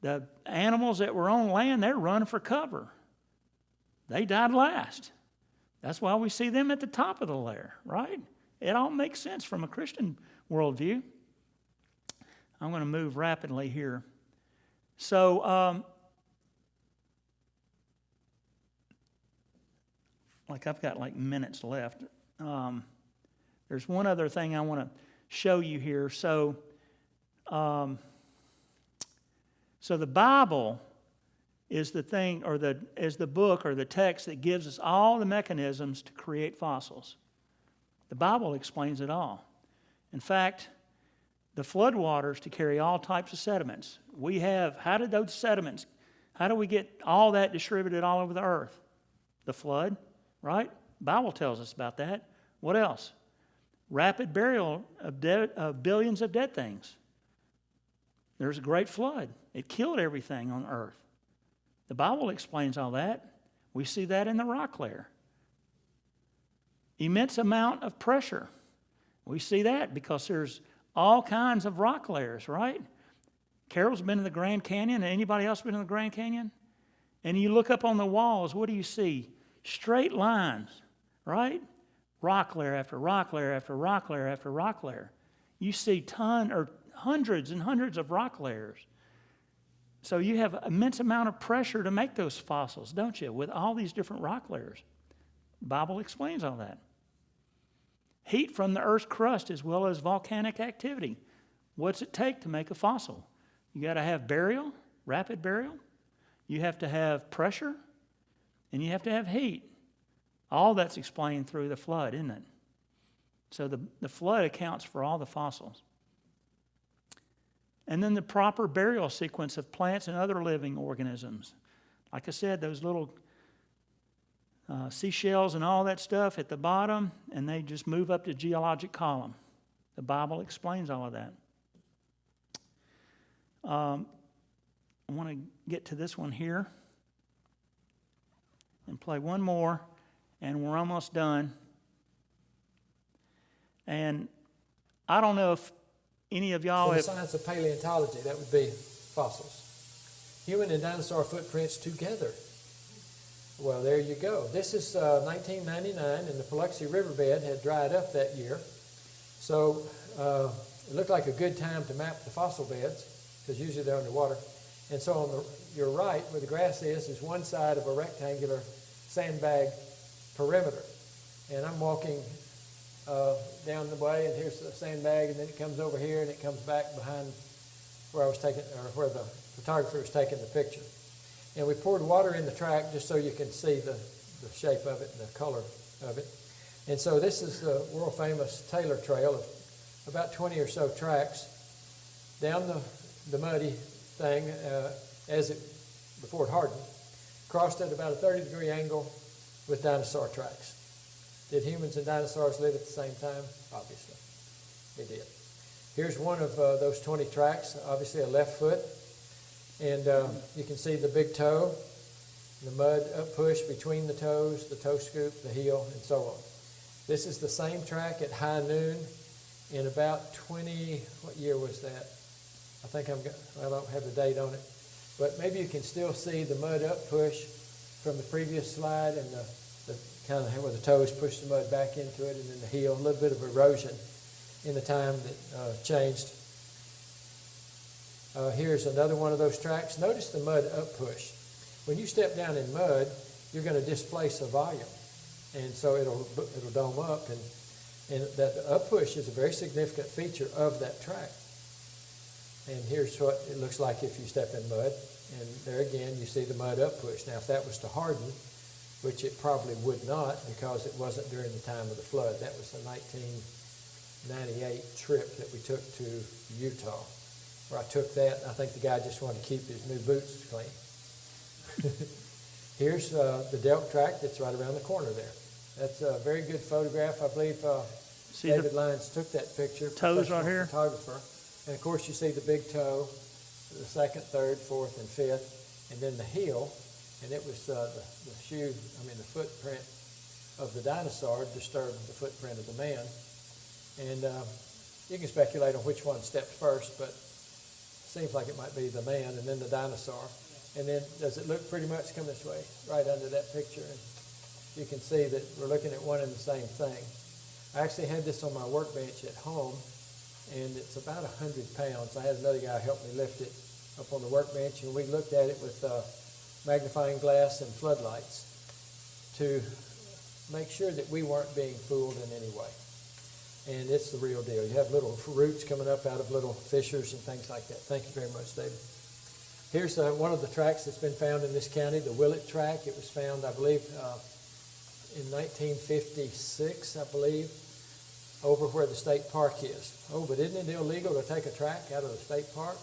the animals that were on land, they're running for cover. They died last. That's why we see them at the top of the layer, right? It all makes sense from a Christian worldview. I'm going to move rapidly here. So, I've got minutes left. There's one other thing I want to show you here. So the Bible is the thing, is the book or the text that gives us all the mechanisms to create fossils. The Bible explains it all. In fact, the floodwaters to carry all types of sediments. How do we get all that distributed all over the earth? The flood, right? The Bible tells us about that. What else? Rapid burial of billions of dead things. There's a great flood. It killed everything on earth. The Bible explains all that. We see that in the rock layer. Immense amount of pressure. We see that because there's all kinds of rock layers, right? Carol's been to the Grand Canyon. Anybody else been to the Grand Canyon? And you look up on the walls, what do you see? Straight lines, right? Rock layer after rock layer after rock layer after rock layer. You see hundreds and hundreds of rock layers. So you have immense amount of pressure to make those fossils, don't you? With all these different rock layers. The Bible explains all that. Heat from the earth's crust as well as volcanic activity. What's it take to make a fossil? You got to have burial, rapid burial. You have to have pressure, and you have to have heat. All that's explained through the flood, isn't it? So the flood accounts for all the fossils. And then the proper burial sequence of plants and other living organisms. Like I said, those little seashells and all that stuff at the bottom, and they just move up the geologic column. The Bible explains all of that. I want to get to this one here and play one more, and we're almost done. And I don't know if any of y'all In the have... science of paleontology, that would be fossils. Human and dinosaur footprints together. Well, there you go. This is 1999, and the Paluxy Riverbed had dried up that year. So it looked like a good time to map the fossil beds, because usually they're underwater. And so on your right, where the grass is one side of a rectangular sandbag perimeter. And I'm walking down the way, and here's the sandbag, and then it comes over here, and it comes back behind where I was taking, or where the photographer was taking the picture. And we poured water in the track just so you can see the shape of it and the color of it. And so this is the world famous Taylor Trail of about 20 or so tracks down the muddy thing before it hardened, crossed at about a 30-degree angle with dinosaur tracks. Did humans and dinosaurs live at the same time? Obviously, they did. Here's one of those 20 tracks, obviously a left foot. And you can see the big toe, the mud up push between the toes, the toe scoop, the heel, and so on. This is the same track at high noon in about 20, what year was that? I think I don't have the date on it. But maybe you can still see the mud up push from the previous slide, and the kind of where the toes push the mud back into it, and then the heel, a little bit of erosion in the time that changed. Here's another one of those tracks. Notice the mud up push. When you step down in mud, you're going to displace a volume, and so it'll dome up, and that up push is a very significant feature of that track. And here's what it looks like if you step in mud, and there again you see the mud up push. Now if that was to harden, which it probably would not because it wasn't during the time of the flood. That was a 1998 trip that we took to Utah, where I took that. I think the guy just wanted to keep his new boots clean. Here's the Delk track that's right around the corner there. That's a very good photograph. I believe See David the Lyons took that picture. toes right professional here? Photographer. And of course you see the big toe, the second, third, fourth, and fifth, and then the heel. And it was the footprint of the dinosaur disturbed the footprint of the man. And you can speculate on which one stepped first, but it seems like it might be the man and then the dinosaur. And then does it look pretty much come this way, right under that picture? And you can see that we're looking at one and the same thing. I actually had this on my workbench at home, and it's about 100 pounds. I had another guy help me lift it up on the workbench, and we looked at it with magnifying glass and floodlights to make sure that we weren't being fooled in any way. And it's the real deal. You have little roots coming up out of little fissures and things like that. Thank you very much, David. Here's one of the tracks that's been found in this county, the Willett track. It was found, I believe, in 1956, I believe, over where the state park is. Oh, but isn't it illegal to take a track out of the state park?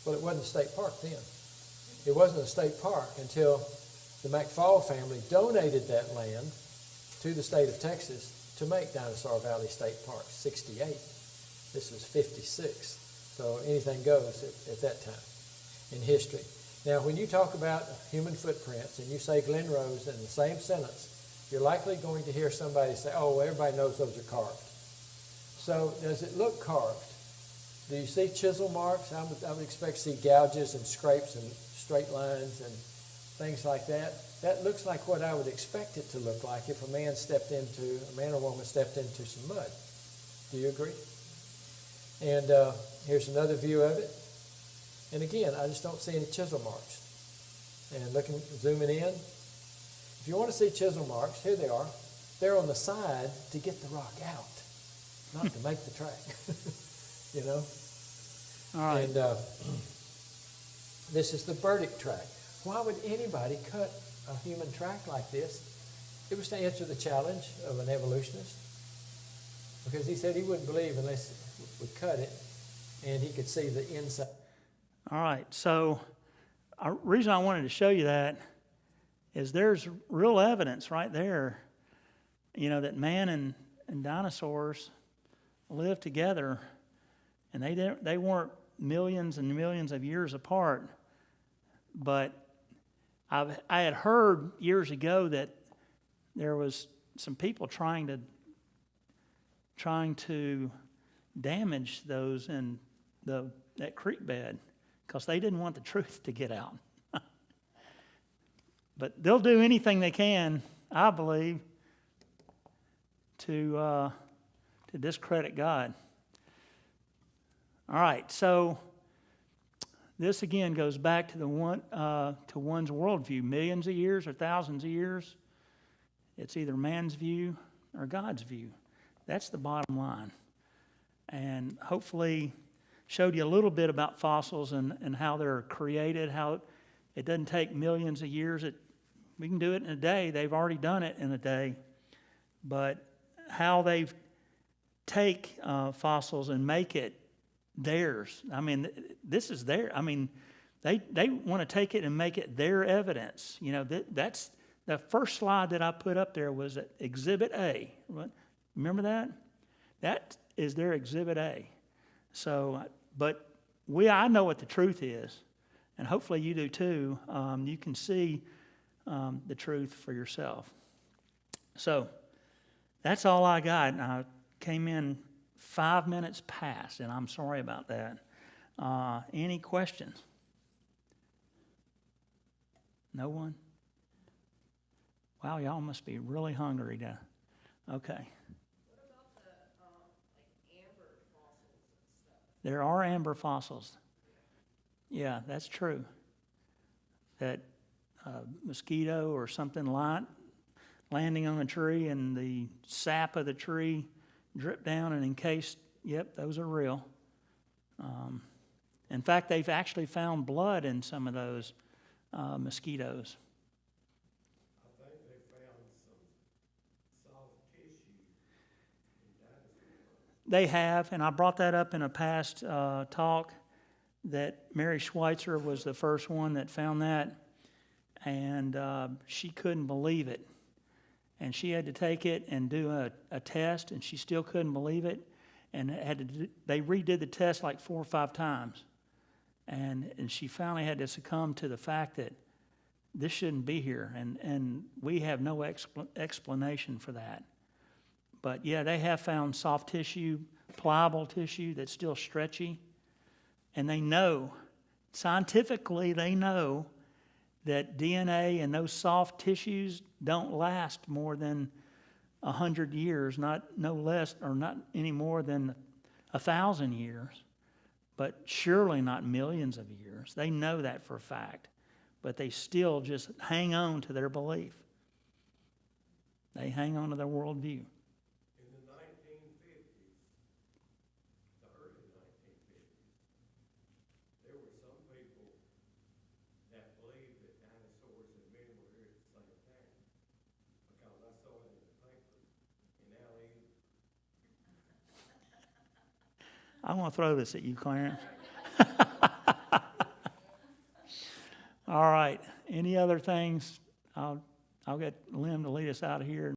Well, it wasn't a state park then. It wasn't a state park until the McFall family donated that land to the state of Texas to make Dinosaur Valley State Park, 68. This was 56. So anything goes at that time in history. Now, when you talk about human footprints and you say Glen Rose in the same sentence, you're likely going to hear somebody say, oh, everybody knows those are carved. So does it look carved? Do you see chisel marks? I would expect to see gouges and scrapes and straight lines and things like that. That looks like what I would expect it to look like if a man or woman stepped into some mud. Do you agree? And here's another view of it. And again, I just don't see any chisel marks. And zooming in, if you want to see chisel marks, here they are. They're on the side to get the rock out, not to make the track. You know? All right. And this is the Burdick track. Why would anybody cut a human track like this? It was to answer the challenge of an evolutionist, because he said he wouldn't believe unless we cut it and he could see the inside. All right, so the reason I wanted to show you that is there's real evidence right there, that man and dinosaurs lived together, and they weren't millions and millions of years apart. But I had heard years ago that there was some people trying to damage those in that creek bed, because they didn't want the truth to get out. But they'll do anything they can, I believe, to discredit God. All right, so this again goes back to one's worldview. Millions of years or thousands of years, it's either man's view or God's view. That's the bottom line. And hopefully showed you a little bit about fossils and how they're created, how it doesn't take millions of years. We can do it in a day. They've already done it in a day. But how they take fossils and make it theirs. I mean, this is their. I mean, they want to take it and make it their evidence. That's the first slide that I put up there was Exhibit A. Remember that? That is their Exhibit A. So, but I know what the truth is, and hopefully you do too, you can see the truth for yourself. So that's all I got. And I came in 5 minutes past, and I'm sorry about that. Any questions? No one? Wow, y'all must be really hungry. Okay. There are amber fossils. Yeah, that's true. That mosquito or something light landing on a tree and the sap of the tree dripped down and encased, yep, those are real. In fact, they've actually found blood in some of those mosquitoes. I think they found some soft tissue in dinosaurs. They have, and I brought that up in a past talk, that Mary Schweitzer was the first one that found that, and she couldn't believe it. And she had to take it and do a test, and she still couldn't believe it. And they redid the test like 4 or 5 times. And she finally had to succumb to the fact that this shouldn't be here, and we have no explanation for that. But yeah, they have found soft tissue, pliable tissue that's still stretchy. And they know, scientifically, they know that DNA and those soft tissues don't last more than 100 years, no less or not any more than 1,000 years, but surely not millions of years. They know that for a fact, but they still just hang on to their belief. They hang on to their worldview. In the 1950s, the early 1950s, there were some people that believed that dinosaurs and men were here at the same time, because I saw it in the paper in LA. I want to throw this at you, Clarence. All right. Any other things? I'll get Lim to lead us out of here.